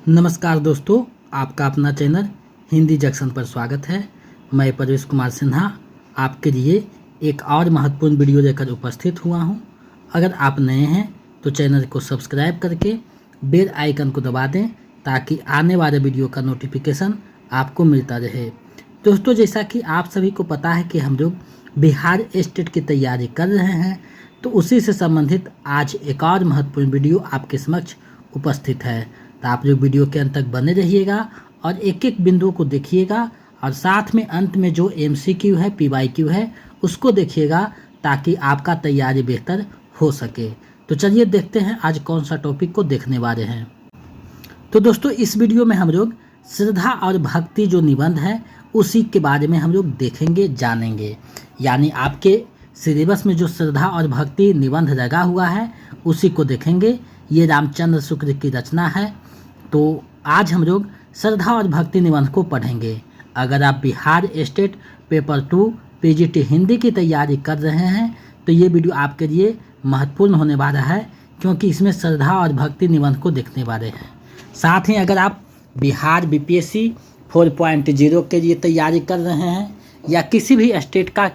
नमस्कार दोस्तों, आपका अपना चैनल हिंदी जंक्शन पर स्वागत है। मैं परवेश कुमार सिन्हा आपके लिए एक और महत्वपूर्ण वीडियो लेकर उपस्थित हुआ हूं। अगर आप नए हैं तो चैनल को सब्सक्राइब करके बेल आइकन को दबा दें ताकि आने वाले वीडियो का नोटिफिकेशन आपको मिलता रहे। दोस्तों, जैसा कि आप सभी को पता है कि हम लोग बिहार स्टेट की तैयारी कर रहे हैं, तो उसी से संबंधित आज एक और महत्वपूर्ण वीडियो आपके समक्ष उपस्थित है। तो आप लोग वीडियो के अंत तक बने रहिएगा और एक एक बिंदु को देखिएगा और साथ में अंत में जो MCQ है, PYQ है, उसको देखिएगा ताकि आपका तैयारी बेहतर हो सके। तो चलिए देखते हैं आज कौन सा टॉपिक को देखने वाले हैं। तो दोस्तों, इस वीडियो में हम लोग श्रद्धा और भक्ति जो निबंध है उसी के बारे में हम लोग देखेंगे, जानेंगे। यानी आपके सिलेबस में जो श्रद्धा और भक्ति निबंध लगा हुआ है उसी को देखेंगे। ये रामचंद्र शुक्ल की रचना है। तो आज हम लोग श्रद्धा और भक्ति निबंध को पढ़ेंगे। अगर आप Bihar state paper 2 PGT Hindi की तैयारी कर रहे हैं तो ये वीडियो आपके लिए महत्वपूर्ण होने वाला है, क्योंकि इसमें श्रद्धा और भक्ति निबंध को देखने वाले हैं। साथ ही अगर आप बिहार BPSC 4.0 के लिए तैयारी कर रहे हैं या किसी भी स्टेट का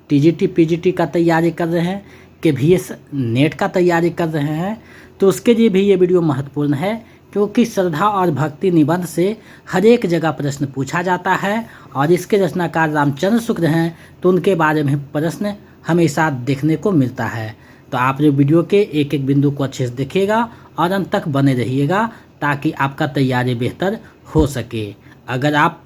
TGT PGT का तैयारी कर रहे हैं, KVS नेट का तैयारी कर रहे हैं, तो उसके लिए भी ये वीडियो महत्वपूर्ण है, क्योंकि श्रद्धा और भक्ति निबंध से हर एक जगह प्रश्न पूछा जाता है और इसके रचनाकार रामचंद्र शुक्ल हैं, तो उनके बारे में प्रश्न हमेशा देखने को मिलता है। तो आप जो वीडियो के एक एक बिंदु को अच्छे से देखिएगा और अंत तक बने रहिएगा ताकि आपका तैयारी बेहतर हो सके। अगर आप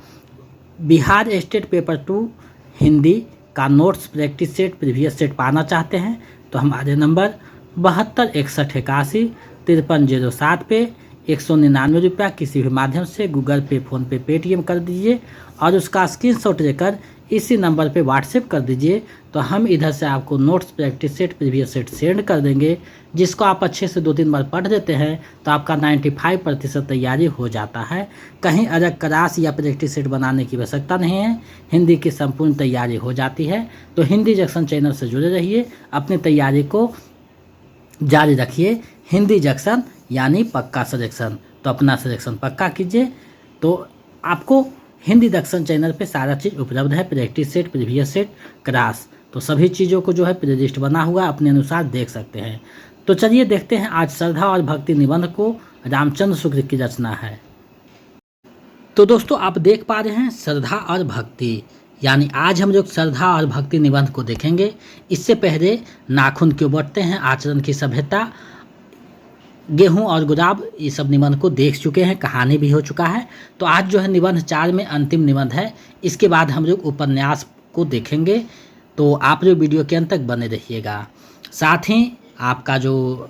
बिहार स्टेट पेपर 2 हिंदी का notes, practice set, previous set पाना चाहते हैं तो हमारे नंबर 7261815307 पे 199 रुपया किसी भी माध्यम से गूगल पे, फ़ोनपे, पेटीएम कर दीजिए और उसका स्क्रीनशॉट लेकर इसी नंबर पे व्हाट्सएप कर दीजिए। तो हम इधर से आपको notes, practice set, previous set send कर देंगे, जिसको आप अच्छे से 2-3 बार पढ़ देते हैं तो आपका 95% तैयारी हो जाता है। कहीं अलग क्लास या प्रैक्टिस सेट बनाने की आवश्यकता नहीं है, हिंदी की संपूर्ण तैयारी हो जाती है। तो हिंदी जंक्शन चैनल से जुड़े रहिए, अपनी तैयारी को जारी रखिए। हिंदी जंक्शन यानी पक्का सिलेक्शन, तो अपना सिलेक्शन पक्का कीजिए। तो आपको हिंदी जंक्शन चैनल पे सारा चीज़ उपलब्ध है, practice set, previous set, class, तो सभी चीज़ों को जो है प्लेलिस्ट बना हुआ अपने अनुसार देख सकते हैं। तो चलिए देखते हैं आज श्रद्धा और भक्ति निबंध को, रामचंद्र शुक्ल की रचना है। तो दोस्तों, आप देख पा रहे हैं श्रद्धा और भक्ति, यानी आज हम लोग श्रद्धा और भक्ति निबंध को देखेंगे। इससे पहले नाखून क्यों बढ़ते हैं, आचरण की सभ्यता, गेहूं और गुलाब, ये सब निबंध को देख चुके हैं, कहानी भी हो चुका है। तो आज जो है निबंध 4 में अंतिम निबंध है। इसके बाद हम लोग उपन्यास को देखेंगे। तो आप जो वीडियो के अंत तक बने रहिएगा। साथ ही आपका जो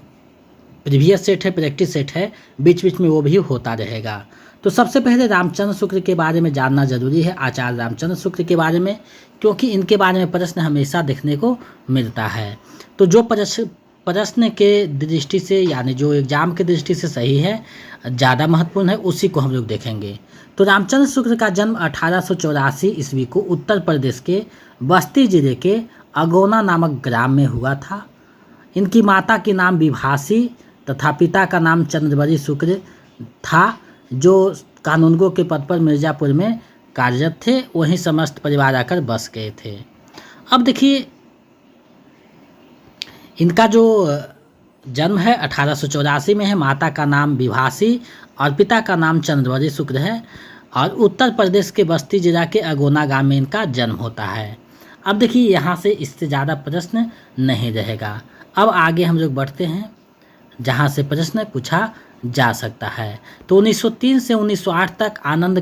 प्रीवियस सेट है, प्रैक्टिस सेट है, बीच बीच में वो भी होता रहेगा। तो सबसे पहले रामचंद्र शुक्ल के बारे में जानना जरूरी है, आचार्य रामचंद्र शुक्ल के बारे में, क्योंकि इनके बारे में प्रश्न हमेशा देखने को मिलता है। तो जो प्रश्न के दृष्टि से, यानी जो एग्जाम के दृष्टि से सही है, ज़्यादा महत्वपूर्ण है, उसी को हम लोग देखेंगे। तो रामचंद्र शुक्ल का जन्म 1884 ईस्वी को उत्तर प्रदेश के बस्ती जिले के अगौना नामक ग्राम में हुआ था। इनकी माता के नाम विभासी तथा पिता का नाम चंद्रवरी शुक्ल था, जो कानूनगो के पद पर मिर्ज़ापुर में कार्यरत थे। वहीं समस्त परिवार आकर बस गए थे। अब देखिए, इनका जो जन्म है 1884 में है। माता का नाम विभासी और पिता का नाम चंद्रवरी शुक्ल है और उत्तर प्रदेश के बस्ती जिला के अगौना गांव में इनका जन्म होता है। अब देखिए, यहाँ से इससे ज़्यादा प्रश्न नहीं रहेगा। अब आगे हम लोग बढ़ते हैं जहाँ से प्रश्न पूछा जा सकता है। तो 1903 से 1908 तक आनंद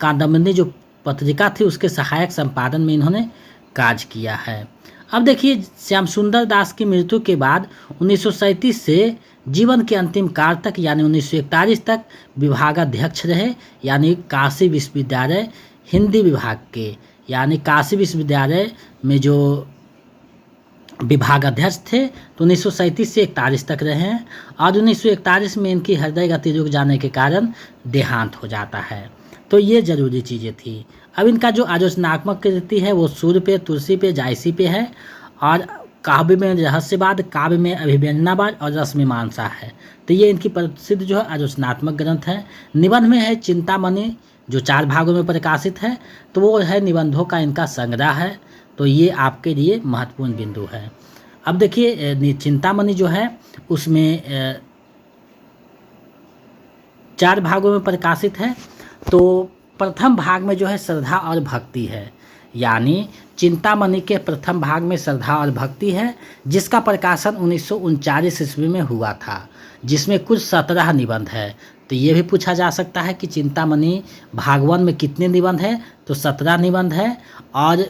कादम्बिनी जो पत्रिका थी उसके सहायक संपादन में इन्होंने कार्य किया है। अब देखिए, श्याम सुंदर दास की मृत्यु के बाद 1937 से जीवन के अंतिम काल तक, यानी 1941 तक विभागाध्यक्ष रहे, यानी काशी विश्वविद्यालय हिंदी विभाग के, यानी काशी विश्वविद्यालय में जो विभागाध्यक्ष थे। तो 1937 से 41 तक रहे हैं और 1941 में इनकी हृदय गति रुक जाने के कारण देहांत हो जाता है। तो ये जरूरी चीज़ें थी। अब इनका जो आलोचनात्मक कृति है वो सूर्य पे, तुलसी पे, जायसी पे है और काव्य में रहस्यवाद, काव्य में अभिव्यंजनावाद और रस मीमांसा है। तो ये इनकी प्रसिद्ध जो है आलोचनात्मक ग्रंथ है। निबंध में है चिंतामणि, जो 4 भागों में प्रकाशित है, तो वो है निबंधों का इनका संग्रह है। तो ये आपके लिए महत्वपूर्ण बिंदु है। अब देखिए चिंतामणि जो है उसमें 4 भागों में प्रकाशित है। तो प्रथम भाग में जो है श्रद्धा और भक्ति है, यानी चिंतामणि के प्रथम भाग में श्रद्धा और भक्ति है, जिसका प्रकाशन 1939 ईस्वी में हुआ था, जिसमें कुल 17 निबंध है। तो ये भी पूछा जा सकता है कि चिंतामणि भाग 1 में कितने निबंध है, तो 17 निबंध है। और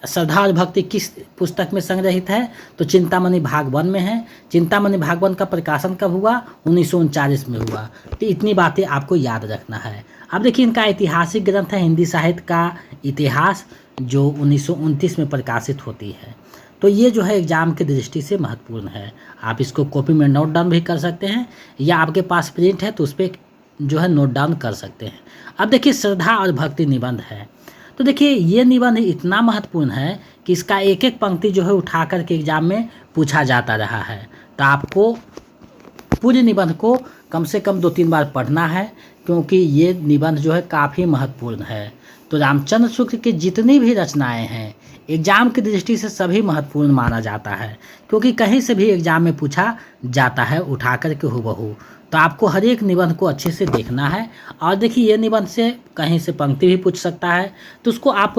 श्रद्धा और भक्ति किस पुस्तक में संग्रहित है, तो चिंतामणि भाग 1 में है। चिंतामणि भाग 1 का प्रकाशन कब हुआ, 1939 में हुआ। तो इतनी बातें आपको याद रखना है। अब देखिए इनका ऐतिहासिक ग्रंथ है हिंदी साहित्य का इतिहास, जो 1929 में प्रकाशित होती है। तो ये जो है एग्जाम की दृष्टि से महत्वपूर्ण है। आप इसको कॉपी में नोट डाउन भी कर सकते हैं, या आपके पास प्रिंट है तो उस पर जो है नोट डाउन कर सकते हैं। अब देखिए श्रद्धा और भक्ति निबंध है। तो देखिए ये निबंध इतना महत्वपूर्ण है कि इसका एक एक पंक्ति जो है उठा करके एग्जाम में पूछा जाता रहा है। तो आपको पूरे निबंध को कम से कम 2-3 बार पढ़ना है, क्योंकि ये निबंध जो है काफ़ी महत्वपूर्ण है। तो रामचंद्र शुक्ल की जितनी भी रचनाएं हैं एग्जाम की दृष्टि से सभी महत्वपूर्ण माना जाता है, क्योंकि कहीं से भी एग्जाम में पूछा जाता है उठा करके हूबहू। तो आपको हर एक निबंध को अच्छे से देखना है। और देखिए ये निबंध से कहीं से पंक्ति भी पूछ सकता है, तो उसको आप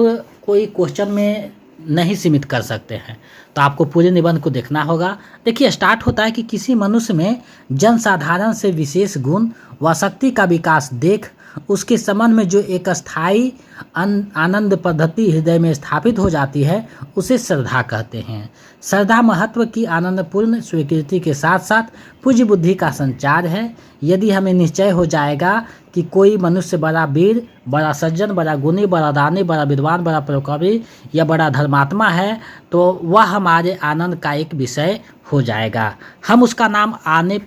कोई क्वेश्चन में नहीं सीमित कर सकते हैं। तो आपको पूरे निबंध को देखना होगा। देखिए स्टार्ट होता है कि किसी मनुष्य में जनसाधारण से विशेष गुण व शक्ति का विकास देख उसके संबंध में जो एक स्थायी आनंद पद्धति हृदय में स्थापित हो जाती है, उसे श्रद्धा कहते हैं। श्रद्धा महत्व की आनंदपूर्ण स्वीकृति के साथ साथ पूज्य बुद्धि का संचार है। यदि हमें निश्चय हो जाएगा कि कोई मनुष्य बड़ा वीर, बड़ा सज्जन, बड़ा गुणी, बड़ा दानी, बड़ा विद्वान, बड़ा परोपकारी या बड़ा धर्मात्मा है, तो वह हमारे आनंद का एक विषय हो जाएगा। हम उसका नाम आने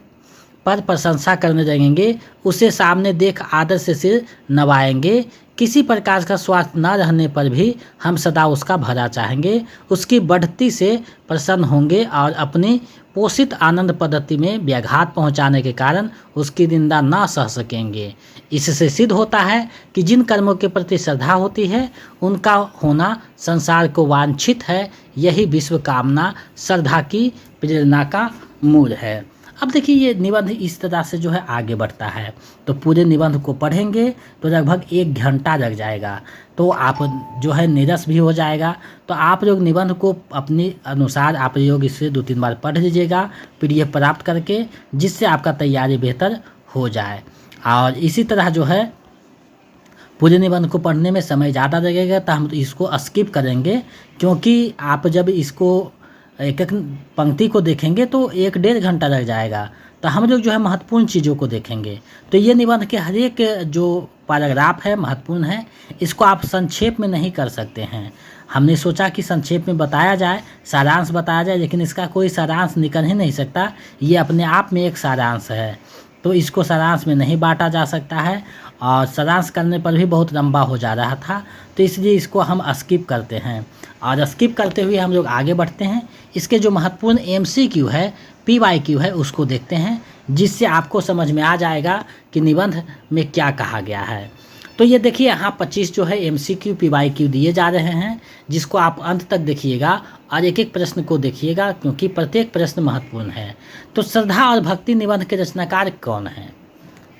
पर प्रशंसा करने लगेंगे, उसे सामने देख आदर से सिर नवाएंगे। किसी प्रकार का स्वार्थ न रहने पर भी हम सदा उसका भला चाहेंगे, उसकी बढ़ती से प्रसन्न होंगे और अपनी पोषित आनंद पद्धति में व्याघात पहुंचाने के कारण उसकी निंदा न सह सकेंगे। इससे सिद्ध होता है कि जिन कर्मों के प्रति श्रद्धा होती है उनका होना संसार को वांछित है। यही विश्व कामना श्रद्धा की प्रेरणा का मूल है। अब देखिए ये निबंध इस तरह से जो है आगे बढ़ता है। तो पूरे निबंध को पढ़ेंगे तो लगभग 1 घंटा लग जाएगा, तो आप जो है नीरस भी हो जाएगा। तो आप लोग निबंध को अपने अनुसार आप लोग इसे 2-3 बार पढ़ लीजिएगा PDF प्राप्त करके, जिससे आपका तैयारी बेहतर हो जाए। और इसी तरह जो है पूरे निबंध को पढ़ने में समय ज़्यादा लगेगा, तो हम इसको स्किप करेंगे, क्योंकि आप जब इसको एक एक पंक्ति को देखेंगे तो 1-1.5 घंटा लग जाएगा। तो हम लोग जो है महत्वपूर्ण चीज़ों को देखेंगे। तो ये निबंध के हर एक जो पैराग्राफ है महत्वपूर्ण है, इसको आप संक्षेप में नहीं कर सकते हैं। हमने सोचा कि संक्षेप में बताया जाए, सारांश बताया जाए, लेकिन इसका कोई सारांश निकल ही नहीं सकता। ये अपने आप में एक सारांश है, तो इसको सारांश में नहीं बांटा जा सकता है, और सारांश करने पर भी बहुत लंबा हो जा रहा था। तो इसलिए इसको हम स्किप करते हैं, और स्किप करते हुए हम लोग आगे बढ़ते हैं। इसके जो महत्वपूर्ण MCQ है, PYQ है, उसको देखते हैं, जिससे आपको समझ में आ जाएगा कि निबंध में क्या कहा गया है। तो ये देखिए यहाँ 25 जो है MCQ PYQ दिए जा रहे हैं, जिसको आप अंत तक देखिएगा और एक एक प्रश्न को देखिएगा, क्योंकि प्रत्येक प्रश्न महत्वपूर्ण है। तो श्रद्धा और भक्ति निबंध के रचनाकार कौन है,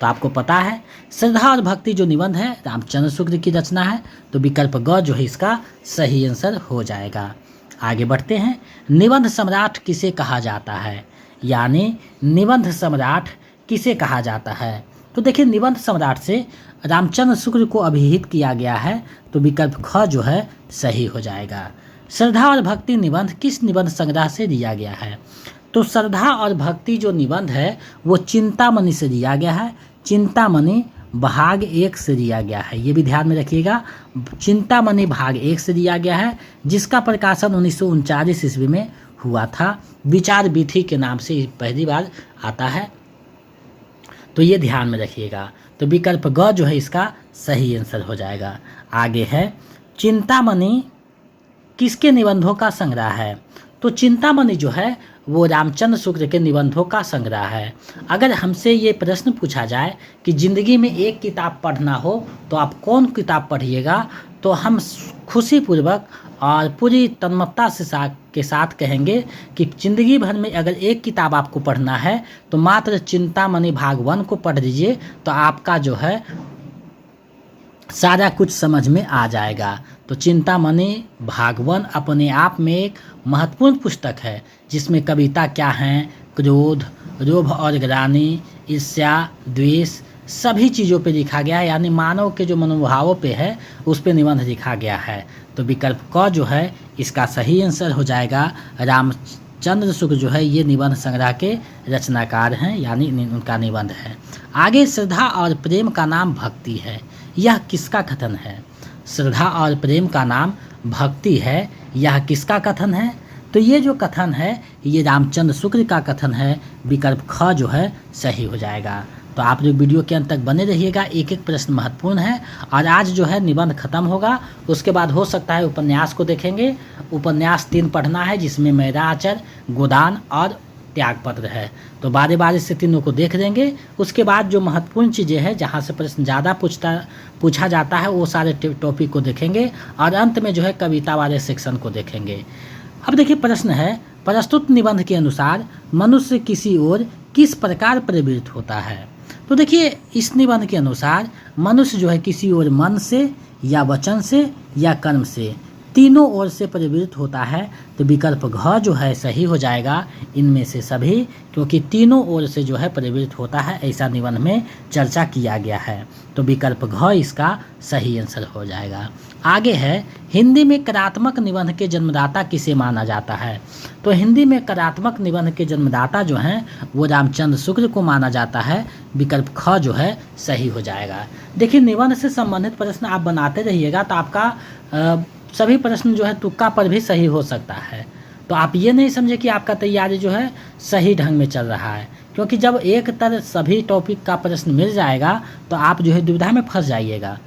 तो आपको पता है श्रद्धा और भक्ति जो निबंध है रामचंद्र शुक्ल की रचना है। तो विकल्प ग जो है इसका सही आंसर हो जाएगा। आगे बढ़ते हैं। निबंध सम्राट किसे कहा जाता है, यानी निबंध सम्राट किसे कहा जाता है। तो देखिए निबंध सम्राट से रामचंद्र शुक्ल को अभिहित किया गया है, तो विकल्प ख जो है सही हो जाएगा। श्रद्धा और भक्ति निबंध किस निबंध संग्रह से दिया गया है, तो श्रद्धा और भक्ति जो निबंध है वो चिंतामणि से दिया गया है। चिंतामणि भाग 1 से दिया गया है, ये भी ध्यान में रखिएगा। चिंतामणि भाग 1 से दिया गया है, जिसका प्रकाशन 1939 ईस्वी में हुआ था। विचार विधि के नाम से पहली बार आता है, तो ये ध्यान में रखिएगा। तो विकल्प ग जो है इसका सही आंसर हो जाएगा। आगे है चिंतामणि किसके निबंधों का संग्रह है, तो चिंतामणि जो है वो रामचंद्र शुक्ल के निबंधों का संग्रह है। अगर हमसे ये प्रश्न पूछा जाए कि ज़िंदगी में एक किताब पढ़ना हो तो आप कौन किताब पढ़िएगा, तो हम खुशीपूर्वक और पूरी तन्मयता के साथ कहेंगे कि ज़िंदगी भर में अगर एक किताब आपको पढ़ना है तो मात्र चिंतामणि भाग 1 को पढ़ लीजिए, तो आपका जो है सारा कुछ समझ में आ जाएगा। तो चिंतामणि भाग 1 अपने आप में एक महत्वपूर्ण पुस्तक है, जिसमें कविता क्या हैं, क्रोध, लोभ और ग्लानि, ईर्ष्या, द्वेष, सभी चीज़ों पे लिखा गया है, यानी मानव के जो मनोभावों पे है उस पे निबंध लिखा गया है। तो विकल्प क जो है इसका सही आंसर हो जाएगा। रामचंद्र शुक्ल जो है ये निबंध संग्रह के रचनाकार हैं, यानी उनका निबंध है। आगे, श्रद्धा और प्रेम का नाम भक्ति है, यह किसका कथन है? श्रद्धा और प्रेम का नाम भक्ति है, यह किसका कथन है? तो ये जो कथन है ये रामचंद्र शुक्ल का कथन है। विकल्प ख जो है सही हो जाएगा। तो आप लोग वीडियो के अंत तक बने रहिएगा, एक एक प्रश्न महत्वपूर्ण है। और आज जो है निबंध खत्म होगा, उसके बाद हो सकता है उपन्यास को देखेंगे। उपन्यास 3 पढ़ना है, जिसमें मेरा आचर, गोदान और त्यागपत्र है। तो बारी बारी से तीनों को देख लेंगे। उसके बाद जो महत्वपूर्ण चीज़ें हैं, जहाँ से प्रश्न ज़्यादा पूछा जाता है, वो सारे टॉपिक को देखेंगे। और अंत में जो है कविता वाले सेक्शन को देखेंगे। अब देखिए प्रश्न है, प्रस्तुत निबंध के अनुसार मनुष्य किसी ओर किस प्रकार प्रवृत्त होता है? तो देखिए इस निबंध के अनुसार मनुष्य जो है किसी ओर मन से या वचन से या कर्म से, तीनों ओर से प्रवृत्त होता है। तो विकल्प घ जो है सही हो जाएगा इनमें से सभी, क्योंकि तीनों ओर से जो है प्रवृत्त होता है, ऐसा निबंध में चर्चा किया गया है। तो विकल्प घ इसका सही आंसर हो जाएगा। आगे है, हिंदी में कलात्मक निबंध के जन्मदाता किसे माना जाता है? तो हिंदी में कलात्मक निबंध के जन्मदाता जो हैं वो रामचंद्र शुक्ल को माना जाता है। विकल्प ख जो है सही हो जाएगा। देखिए निबंध से संबंधित प्रश्न आप बनाते रहिएगा, तो आपका सभी प्रश्न जो है तुक्का पर भी सही हो सकता है। तो आप ये नहीं समझे कि आपका तैयारी जो है सही ढंग में चल रहा है, क्योंकि जब एक तरह सभी टॉपिक का प्रश्न मिल जाएगा तो आप जो है दुविधा में फंस जाइएगा।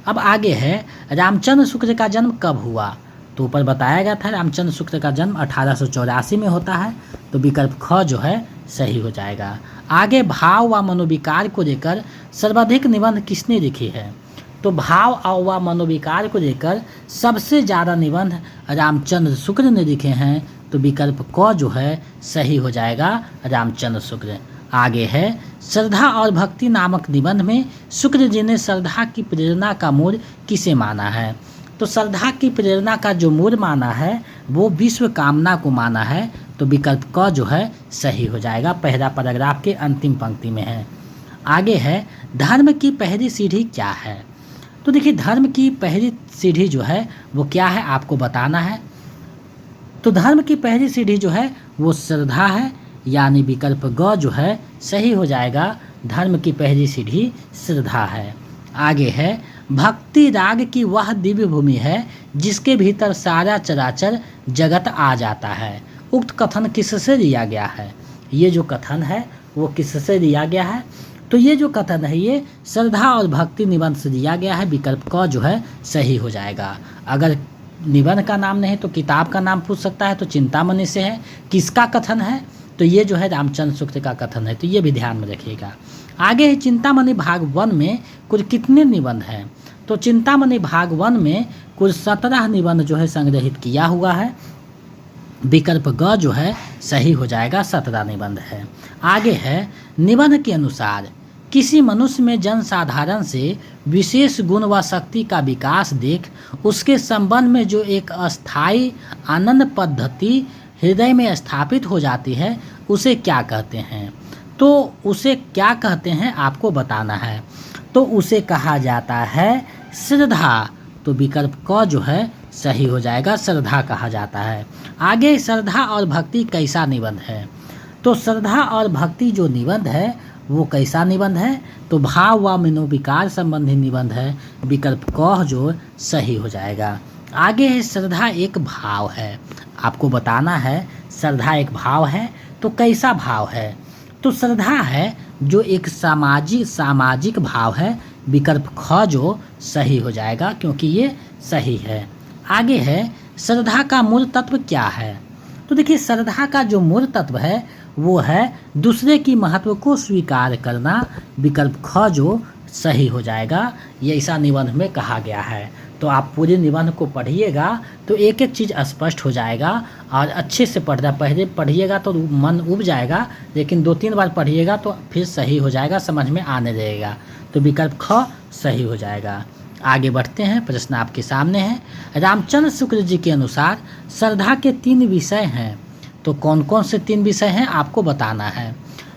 अब आगे है, रामचंद्र शुक्ल का जन्म कब हुआ? तो ऊपर बताया गया था रामचंद्र शुक्ल का जन्म 1884 में होता है। तो विकल्प ख जो है सही हो जाएगा। आगे, भाव व मनोविकार को लेकर सर्वाधिक निबंध किसने लिखे हैं? तो भाव व मनोविकार को लेकर सबसे ज़्यादा निबंध रामचंद्र शुक्ल ने लिखे हैं। तो विकल्प क जो है सही हो जाएगा, रामचंद्र शुक्ल। आगे है, श्रद्धा और भक्ति नामक निबंध में शुक्ल जी ने श्रद्धा की प्रेरणा का मूल किसे माना है? तो श्रद्धा की प्रेरणा का जो मूल माना है वो विश्व कामना को माना है। तो विकल्प क जो है सही हो जाएगा, पहला पैराग्राफ के अंतिम पंक्ति में है। आगे है, धर्म की पहली सीढ़ी क्या है? तो देखिए धर्म की पहली सीढ़ी जो है वो क्या है आपको बताना है। तो धर्म की पहली सीढ़ी जो है वो श्रद्धा है, यानी विकल्प ग जो है सही हो जाएगा। धर्म की पहली सीढ़ी श्रद्धा है। आगे है, भक्ति राग की वह दिव्य भूमि है जिसके भीतर सारा चराचर जगत आ जाता है। उक्त कथन किससे लिया गया है? ये जो कथन है वो किससे लिया गया है? तो ये जो कथन है ये श्रद्धा और भक्ति निबंध से दिया गया है। विकल्प क जो है सही हो जाएगा। अगर निबंध का नाम नहीं तो किताब का नाम पूछ सकता है, तो चिंतामणि से है। किसका कथन है? तो ये जो है रामचंद्र शुक्ल का कथन है, तो ये भी ध्यान में रखिएगा। आगे है, चिंतामणि भाग 1 में कुल कितने निबंध हैं? तो चिंतामणि भाग 1 में कुल 17 निबंध जो है संग्रहित किया हुआ है। विकल्प ग जो है सही हो जाएगा, 17 निबंध है। आगे है, निबंध के अनुसार किसी मनुष्य में जनसाधारण से विशेष गुण व शक्ति का विकास देख उसके संबंध में जो एक अस्थायी आनंद पद्धति हृदय में स्थापित हो जाती है उसे क्या कहते हैं? तो उसे क्या कहते हैं आपको बताना है। तो उसे कहा जाता है श्रद्धा। तो विकल्प क जो है सही हो जाएगा, श्रद्धा कहा जाता है। आगे, श्रद्धा और भक्ति कैसा निबंध है? तो श्रद्धा और भक्ति जो निबंध है वो कैसा निबंध है? तो भाव व मनोविकार संबंधी निबंध है। विकल्प क जो सही हो जाएगा। आगे है, श्रद्धा एक भाव है। आपको बताना है श्रद्धा एक भाव है, तो कैसा भाव है? तो श्रद्धा है जो एक सामाजिक भाव है। विकल्प ख जो सही हो जाएगा, क्योंकि ये सही है। आगे है, श्रद्धा का मूल तत्व क्या है? तो देखिए श्रद्धा का जो मूल तत्व है वो है दूसरे की महत्व को स्वीकार करना। विकल्प ख जो सही हो जाएगा, ये ऐसा निबंध में कहा गया है। तो आप पूरे निबंध को पढ़िएगा तो एक एक चीज़ स्पष्ट हो जाएगा और अच्छे से पढ़ना। पहले पढ़िएगा तो मन उब जाएगा, लेकिन 2-3 बार पढ़िएगा तो फिर सही हो जाएगा, समझ में आने लगेगा। तो विकल्प ख सही हो जाएगा। आगे बढ़ते हैं, प्रश्न आपके सामने है। रामचंद्र शुक्ल जी के अनुसार श्रद्धा के 3 विषय हैं, तो कौन कौन से 3 विषय हैं आपको बताना है।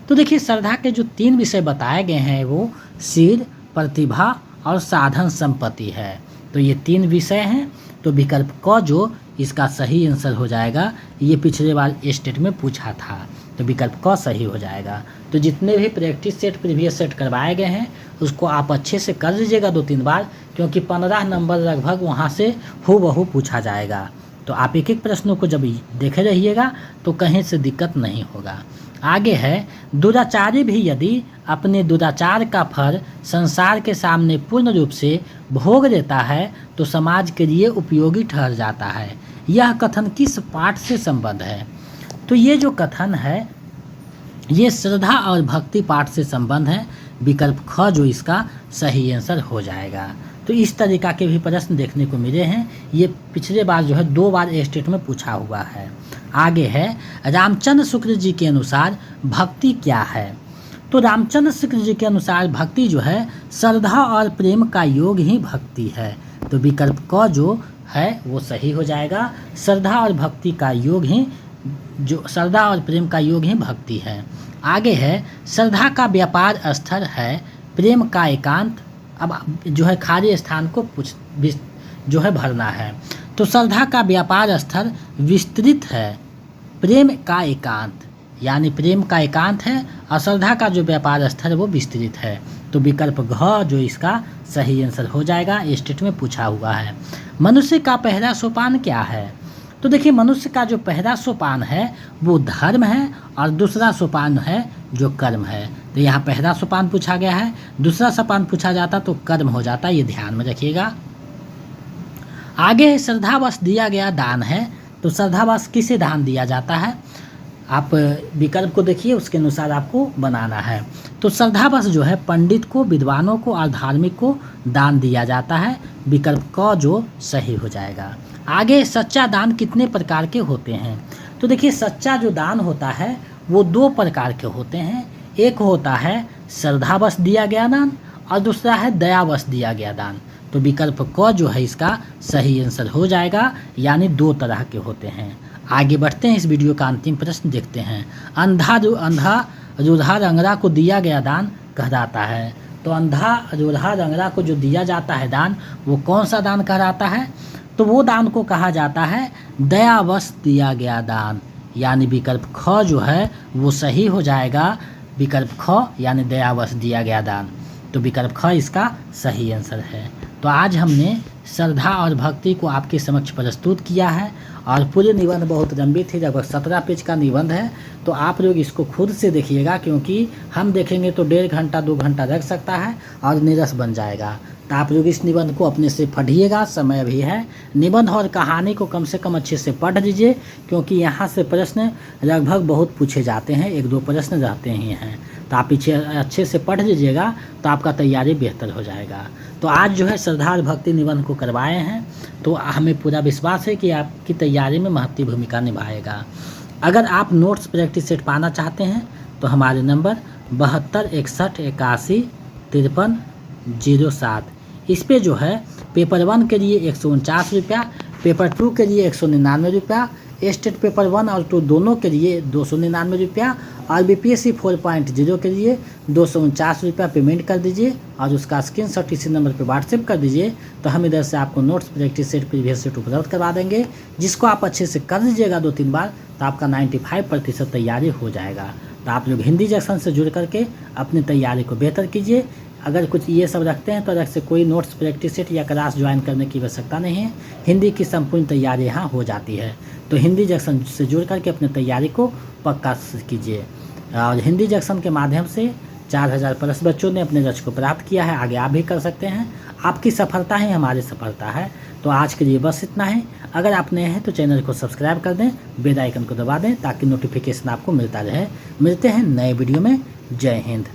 तो देखिए श्रद्धा के जो 3 विषय बताए गए हैं वो शील, प्रतिभा और साधन संपत्ति है। तो ये 3 विषय हैं। तो विकल्प क जो इसका सही आंसर हो जाएगा, ये पिछले बार स्टेट में पूछा था, तो विकल्प क सही हो जाएगा। तो जितने भी प्रैक्टिस सेट प्रीवियस सेट करवाए गए हैं उसको आप अच्छे से कर लीजिएगा 2-3 बार, क्योंकि 15 नंबर लगभग वहाँ से हूबहू पूछा जाएगा। तो आप एक एक प्रश्नों को जब देखे रहिएगा तो कहीं से दिक्कत नहीं होगा। आगे है, दुराचारी भी यदि अपने दुराचार का फल संसार के सामने पूर्ण रूप से भोग लेता है तो समाज के लिए उपयोगी ठहर जाता है। यह कथन किस पाठ से संबद्ध है? तो ये जो कथन है ये श्रद्धा और भक्ति पाठ से संबंध है। विकल्प ख जो इसका सही आंसर हो जाएगा। तो इस तरीका के भी प्रश्न देखने को मिले हैं। ये पिछले बार जो है 2 बार स्टेट में पूछा हुआ है। आगे है, रामचंद्र शुक्ल जी के अनुसार भक्ति क्या है? तो रामचंद्र शुक्ल जी के अनुसार भक्ति जो है श्रद्धा और प्रेम का योग ही भक्ति है। तो विकल्प क जो है वो सही हो जाएगा। श्रद्धा और भक्ति का योग ही जो श्रद्धा और प्रेम का योग ही भक्ति है। आगे है, श्रद्धा का व्यापार स्थल है, प्रेम का एकांत। अब जो है खाली स्थान को जो है भरना है। तो श्रद्धा का व्यापार स्थल विस्तृत है, प्रेम का एकांत, यानी प्रेम का एकांत है और श्रद्धा का जो व्यापार स्थल है वो विस्तृत है। तो विकल्प घ जो इसका सही आंसर हो जाएगा, स्टेट में पूछा हुआ है। मनुष्य का पहला सोपान क्या है? तो देखिए मनुष्य का जो पहला सोपान है वो धर्म है और दूसरा सोपान है जो कर्म है। तो यहाँ पहला सोपान पूछा गया है, दूसरा सोपान पूछा जाता तो कर्म हो जाता, ये ध्यान में रखिएगा। आगे श्रद्धावश दिया गया दान है। तो श्रद्धावश किसे दान दिया जाता है? आप विकल्प को देखिए, उसके अनुसार आपको बनाना है। तो श्रद्धावश जो है पंडित को, विद्वानों को और धार्मिक को दान दिया जाता है। विकल्प क जो सही हो जाएगा। आगे, सच्चा दान कितने प्रकार के होते हैं? तो देखिए सच्चा जो दान होता है वो 2 प्रकार के होते हैं। एक होता है श्रद्धावश दिया गया दान और दूसरा है दयावश दिया गया दान। तो विकल्प क जो है इसका सही आंसर हो जाएगा, यानी 2 तरह के होते हैं। आगे बढ़ते हैं, इस वीडियो का अंतिम प्रश्न देखते हैं। अंधा रूधा रंगरा को दिया गया दान कहलाता है। तो अंधा रूधा रंगरा को जो दिया जाता है दान वो कौन सा दान कहलाता है? तो वो दान को कहा जाता है दयावश दिया गया दान, यानी विकल्प ख जो है वो सही हो जाएगा। विकल्प ख यानी दयावश दिया गया दान। तो विकल्प ख इसका सही आंसर है। तो आज हमने श्रद्धा और भक्ति को आपके समक्ष प्रस्तुत किया है और पूरे निबंध बहुत लंबी थी, लगभग 17 पेज का निबंध है। तो आप लोग इसको खुद से देखिएगा, क्योंकि हम देखेंगे तो 1.5 घंटा 2 घंटा लग सकता है और नीरस बन जाएगा। तो आप लोग इस निबंध को अपने से पढ़िएगा, समय भी है। निबंध और कहानी को कम से कम अच्छे से पढ़ लीजिए, क्योंकि यहाँ से प्रश्न लगभग बहुत पूछे जाते हैं, 1-2 प्रश्न रहते ही हैं। तो आप पीछे अच्छे से पढ़ लीजिएगा तो आपका तैयारी बेहतर हो जाएगा। तो आज जो है श्रद्धा और भक्ति निबंध को करवाए हैं, तो हमें पूरा विश्वास है कि आपकी तैयारी में महत्वपूर्ण भूमिका निभाएगा। अगर आप नोट्स प्रैक्टिस सेट पाना चाहते हैं तो हमारे नंबर 72 61 81 53 07, इस पे जो है पेपर 1 के लिए 149 रुपया, पेपर 2 के लिए 199 रुपया, स्टेट पेपर 1 और 2 दोनों के लिए 299 रुपया और BPSC 4.0 के लिए 249 रुपया पेमेंट कर दीजिए और उसका स्क्रीनशॉट इसी नंबर पर व्हाट्सएप कर दीजिए। तो हम इधर से आपको notes practice set previous set उपलब्ध करवा देंगे, जिसको आप अच्छे से कर लीजिएगा 2-3 बार, तो आपका 95% तैयारी हो जाएगा। तो आप लोग हिंदी जंक्शन से जुड़ करके अपनी तैयारी को बेहतर कीजिए। अगर कुछ ये सब रखते हैं तो अलग से कोई नोट्स प्रैक्टिस सेट या क्लास ज्वाइन करने की आवश्यकता नहीं है, हिंदी की संपूर्ण तैयारी यहाँ हो जाती है। तो हिंदी जंक्शन से जुड़ करके अपनी तैयारी को पक्का कीजिए। और हिंदी जंक्शन के माध्यम से 4000 प्लस बच्चों ने अपने लक्ष्य को प्राप्त किया है, आगे आप भी कर सकते हैं। आपकी सफलता ही हमारी सफलता है। तो आज के लिए बस इतना है। अगर आप नए हैं तो चैनल को सब्सक्राइब कर दें, बेल आइकन को दबा दें ताकि नोटिफिकेशन आपको मिलता रहे। मिलते हैं नए वीडियो में। जय हिंद।